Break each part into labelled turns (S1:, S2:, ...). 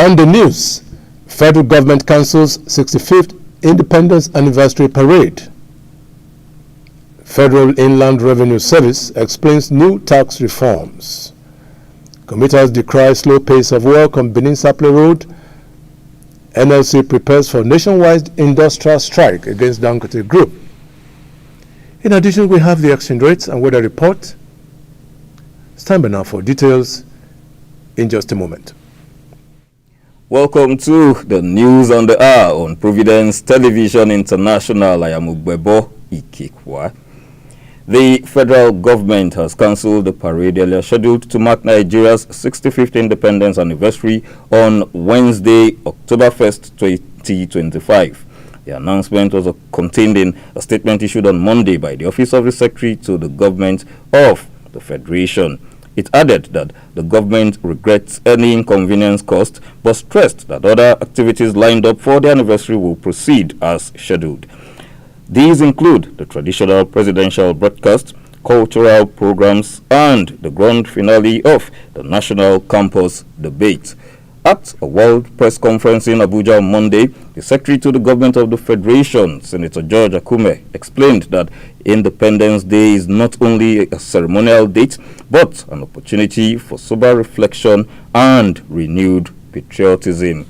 S1: On the news, federal government cancels 65th Independence Anniversary Parade. Federal Inland Revenue Service explains new tax reforms. Commuters decry slow pace of work on Benin-Sapele Road. NLC prepares for nationwide industrial strike against Dangote Group. In addition, we have the exchange rates and weather report. Stand by now for details in just a moment.
S2: Welcome to the news on the hour on Providence Television International. I am Ugbebo Ikekwa. The federal government has cancelled the parade earlier scheduled to mark Nigeria's 65th independence anniversary on Wednesday, October 1st, 2025. The announcement was contained in a statement issued on Monday by the Office of the Secretary to the Government of the Federation. It added that the government regrets any inconvenience caused, but stressed that other activities lined up for the anniversary will proceed as scheduled. These include the traditional presidential broadcast, cultural programs, and the grand finale of the National Campus Debate. At a World Press Conference in Abuja on Monday, the Secretary to the Government of the Federation, Senator George Akume, explained that Independence Day is not only a ceremonial date, but an opportunity for sober reflection and renewed patriotism.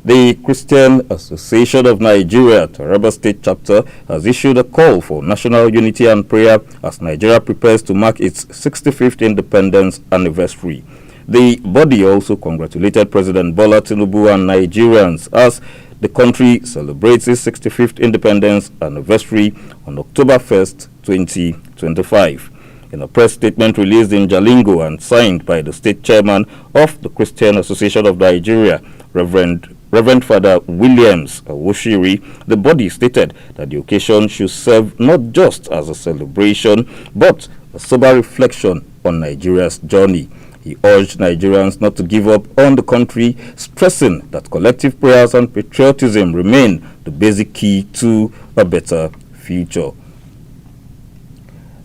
S2: The Christian Association of Nigeria, Taraba State Chapter, has issued a call for national unity and prayer as Nigeria prepares to mark its 65th independence anniversary. The body also congratulated President Bola Tinubu and Nigerians as the country celebrates its 65th independence anniversary on October 1st, 2025. In a press statement released in Jalingo and signed by the state chairman of the Christian Association of Nigeria, Reverend Father Williams Awoshiri, the body stated that the occasion should serve not just as a celebration, but a sober reflection on Nigeria's journey. He urged Nigerians not to give up on the country, stressing that collective prayers and patriotism remain the basic key to a better future.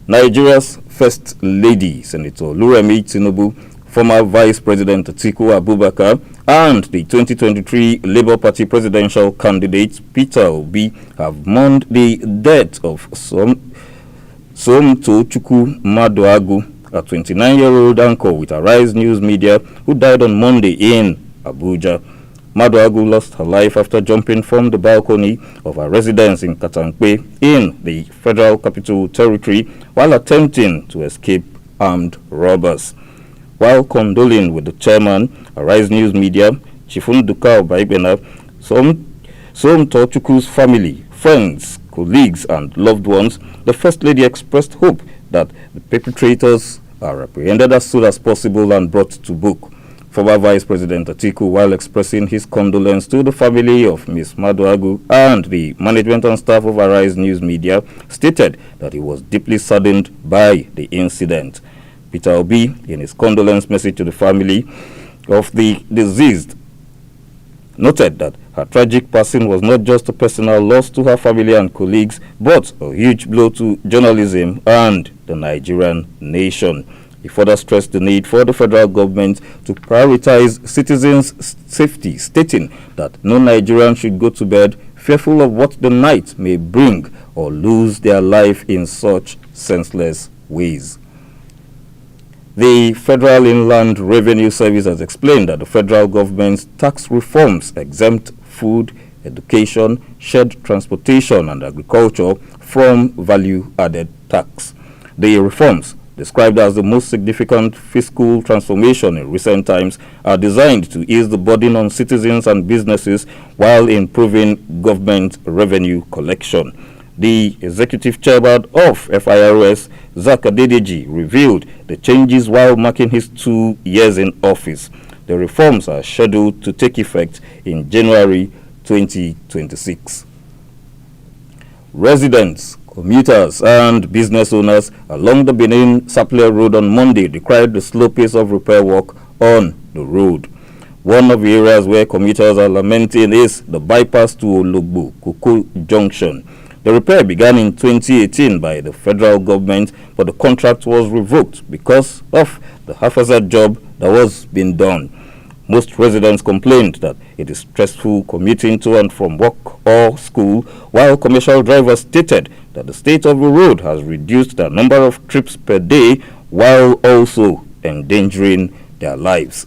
S2: Nigeria's First Lady, Senator Oluremi Tinubu, former Vice President Atiku Abubakar, and the 2023 Labour Party presidential candidate Peter Obi have mourned the death of Somtochukwu Maduagu, a 29-year-old anchor with Arise News Media who died on Monday in Abuja. Maduagu lost her life after jumping from the balcony of her residence in Katankwe in the Federal Capital Territory while attempting to escape armed robbers. While condoling with the chairman, Arise News Media, Chifunduka Obaibena, Somtochukwu's family, friends, colleagues, and loved ones, the First Lady expressed hope that the perpetrators are apprehended as soon as possible and brought to book. Former Vice President Atiku, while expressing his condolence to the family of Ms. Maduagu and the management and staff of Arise News Media, stated that he was deeply saddened by the incident. Peter Obi, in his condolence message to the family of the deceased, noted that her tragic passing was not just a personal loss to her family and colleagues, but a huge blow to journalism and the Nigerian nation. He further stressed the need for the federal government to prioritize citizens' safety, stating that no Nigerian should go to bed fearful of what the night may bring or lose their life in such senseless ways. The Federal Inland Revenue Service has explained that the federal government's tax reforms exempt food, education, shared transportation, and agriculture from value-added tax. The reforms, described as the most significant fiscal transformation in recent times, are designed to ease the burden on citizens and businesses while improving government revenue collection. The executive chairman of FIRS, Zak Adedeji, revealed the changes while marking his 2 years in office. The reforms are scheduled to take effect in January 2026. Residents, commuters, and business owners along the Benin-Sapele Road on Monday decried the slow pace of repair work on the road. One of the areas where commuters are lamenting is the bypass to Ologbo Koko Junction. The repair began in 2018 by the federal government, but the contract was revoked because of the haphazard job that was being done. Most residents complained that it is stressful commuting to and from work or school, while commercial drivers stated that the state of the road has reduced the number of trips per day while also endangering their lives.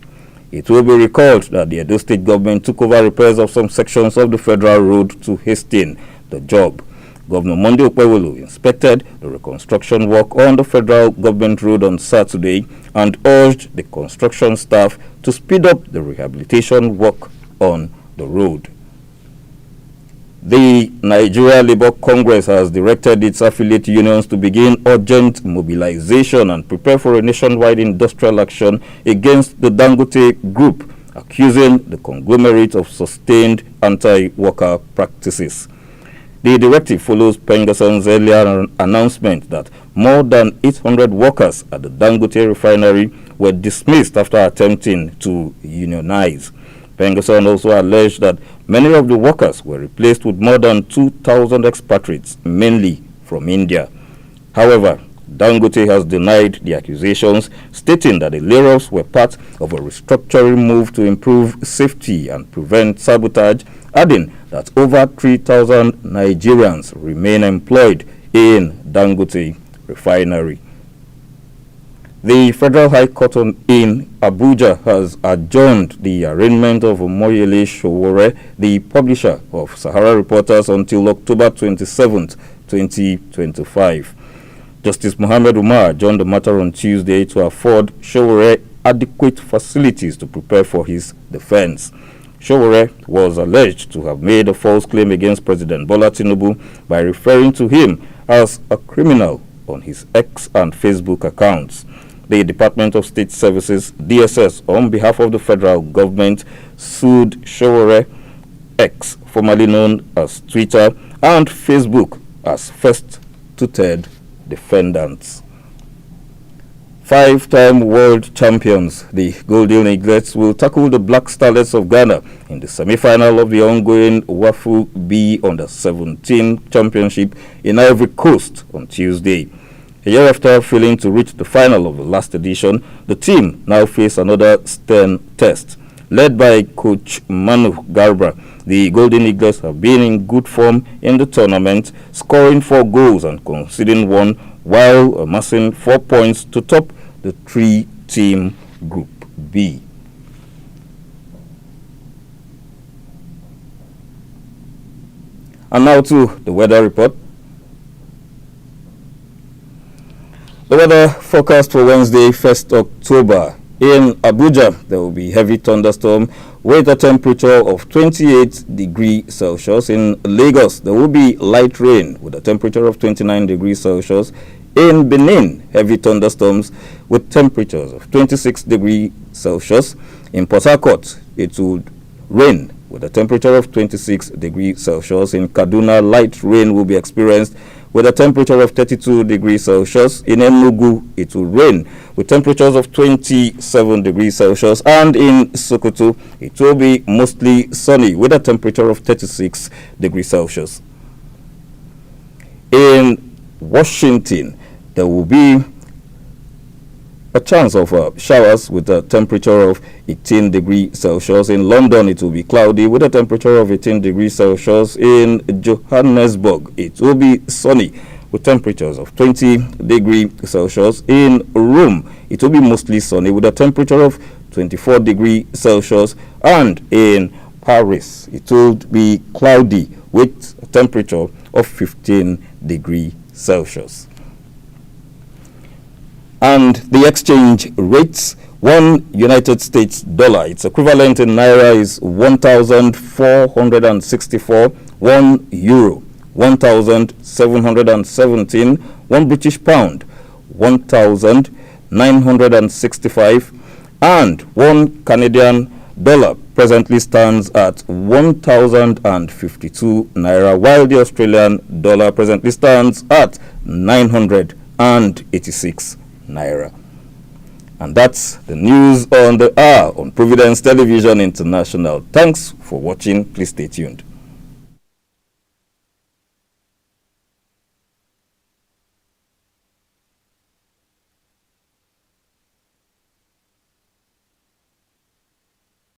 S2: It will be recalled that the Edo State government took over repairs of some sections of the federal road to hasten the job. Governor Monday Okpewolo inspected the reconstruction work on the federal government road on Saturday and urged the construction staff to speed up the rehabilitation work on the road. The Nigeria Labour Congress has directed its affiliate unions to begin urgent mobilization and prepare for a nationwide industrial action against the Dangote Group, accusing the conglomerate of sustained anti-worker practices. The directive follows Pengason's earlier announcement that more than 800 workers at the Dangote refinery were dismissed after attempting to unionize. Pengason also alleged that many of the workers were replaced with more than 2,000 expatriates, mainly from India. However, Dangote has denied the accusations, stating that the layoffs were part of a restructuring move to improve safety and prevent sabotage, adding that over 3,000 Nigerians remain employed in Dangote refinery. The Federal High Court in Abuja has adjourned the arraignment of Omoyele Sowore, the publisher of Sahara Reporters, until October 27, 2025. Justice Mohammed Umar adjourned the matter on Tuesday to afford Sowore adequate facilities to prepare for his defense. Sowore was alleged to have made a false claim against President Bola Tinubu by referring to him as a criminal on his X and Facebook accounts. The Department of State Services, DSS, on behalf of the federal government, sued Sowore, X, formerly known as Twitter, and Facebook as first to third defendants. Five-time world champions, the Golden Eaglets, will tackle the Black Starlets of Ghana in the semi-final of the ongoing WAFU B Under-17 Championship in Ivory Coast on Tuesday. A year after failing to reach the final of the last edition, the team now face another stern test. Led by coach Manu Garba, the Golden Eaglets have been in good form in the tournament, scoring 4 goals and conceding 1, while amassing 4 points to top the 3-team Group B. And now to the weather report. The weather forecast for Wednesday, 1st October. In Abuja, there will be heavy thunderstorm with a temperature of 28 degrees Celsius. In Lagos, there will be light rain with a temperature of 29 degrees Celsius. In Benin, heavy thunderstorms with temperatures of 26 degrees Celsius. In Port Harcourt, it will rain with a temperature of 26 degrees Celsius. In Kaduna, light rain will be experienced with a temperature of 32 degrees Celsius. In Enugu, it will rain with temperatures of 27 degrees Celsius. And in Sokoto, it will be mostly sunny with a temperature of 36 degrees Celsius. In Washington, there will be a chance of showers with a temperature of 18 degrees Celsius. In London, it will be cloudy with a temperature of 18 degrees Celsius. In Johannesburg, it will be sunny with temperatures of 20 degrees Celsius. In Rome, it will be mostly sunny with a temperature of 24 degrees Celsius. And in Paris, it will be cloudy with a temperature of 15 degrees Celsius. And the exchange rates: 1 United States dollar, its equivalent in naira, is 1,464. 1 euro, 1,717. 1 British pound, 1,965. And 1 Canadian dollar presently stands at 1,052 naira, while the Australian dollar presently stands at 986 naira. And that's the news on the hour on Providence Television International. Thanks for watching. Please stay tuned.